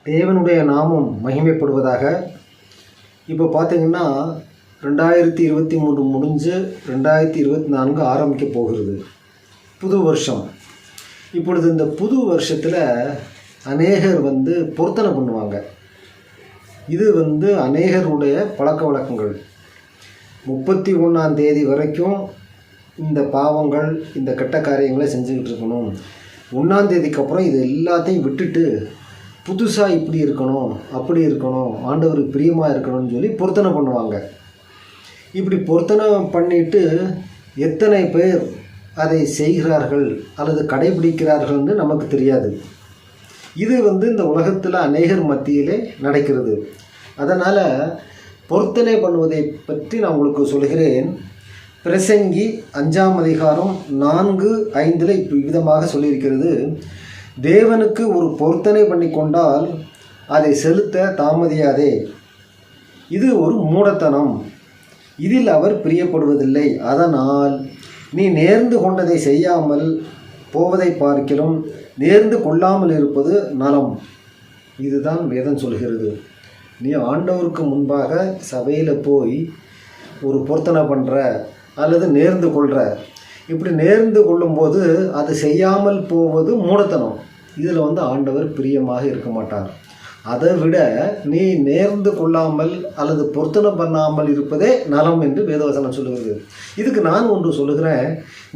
தேவனுடைய நாமம் மகிமைப்படுவதாக. இப்போ பார்த்தீங்கன்னா 2023 முடிஞ்சு 2024 ஆரம்பிக்க போகிறது, புது வருஷம். இப்பொழுது இந்த புது வருஷத்தில் அநேகர் பொருத்தனை பண்ணுவாங்க. இது அநேகருடைய பழக்க வழக்கங்கள். 31ஆம் தேதி வரைக்கும் இந்த பாவங்கள், இந்த கெட்ட காரியங்களை செஞ்சுக்கிட்டு இருக்கணும். 1ஆம் தேதிக்கு அப்புறம் இது எல்லாத்தையும் விட்டுட்டு புதுசாக இப்படி இருக்கணும், அப்படி இருக்கணும், ஆண்டவருக்கு பிரியமாக இருக்கணும்னு சொல்லி பொருத்தனை பண்ணுவாங்க. இப்படி பொருத்தனை பண்ணிட்டு எத்தனை பேர் அதை செய்கிறார்கள் அல்லது கடைபிடிக்கிறார்கள்னு நமக்கு தெரியாது. இது இந்த உலகத்தில் அநேகர் மத்தியிலே நடக்கிறது. அதனால் பொருத்தனை பண்ணுவதை பற்றி நான் உங்களுக்கு சொல்கிறேன். பிரசங்கி 5ஆம் அதிகாரம் 4:5 இவ்விதமாக சொல்லியிருக்கிறது: தேவனுக்கு ஒரு பொருத்தனை பண்ணி கொண்டால் அதை செலுத்த தாமதியாதே. இது ஒரு மூடத்தனம், இதில் அவர் பிரியப்படுவதில்லை. அதனால் நீ நேர்ந்து கொண்டதை செய்யாமல் போவதை பார்க்கிலும் நேர்ந்து கொள்ளாமல் இருப்பது நலம். இதுதான் வேதம் சொல்கிறது. நீ ஆண்டவருக்கு முன்பாக சபையில் போய் ஒரு பொருத்தனை பண்ணுற அல்லது நேர்ந்து கொள்கிற, இப்படி நேர்ந்து கொள்ளும்போது அது செய்யாமல் போவது மூடத்தனம். இதில் ஆண்டவர் பிரியமாக இருக்க மாட்டார். அதை விட நீ நேர்ந்து கொள்ளாமல் அல்லது பொருத்தனை பண்ணாமல் இருப்பதே நலம் என்று வேதவசனம் சொல்லுகிறது. இதுக்கு நான் ஒன்று சொல்லுகிறேன்.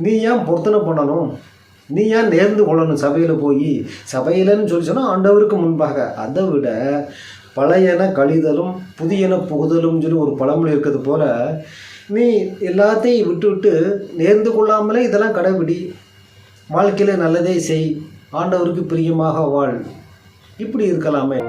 நீ ஏன் பொருத்தனை பண்ணணும்? நீ ஏன் நேர்ந்து கொள்ளணும்? சபையில் போய் சபையிலன்னு சொல்லி சொன்னால் ஆண்டவருக்கு முன்பாக. அதை விட பழையன கழிதலும் புதியன புகுதலும் சொல்லி ஒரு பழமொழி இருக்கிறது போல், நீ எல்லாத்தையும் விட்டு நேர்ந்து கொள்ளாமலே இதெல்லாம் கடைபிடி, வாழ்க்கையில் நல்லதே செய், ஆண்டவருக்கு பிரியமாக வாழ். இப்படி இருக்கலாமே.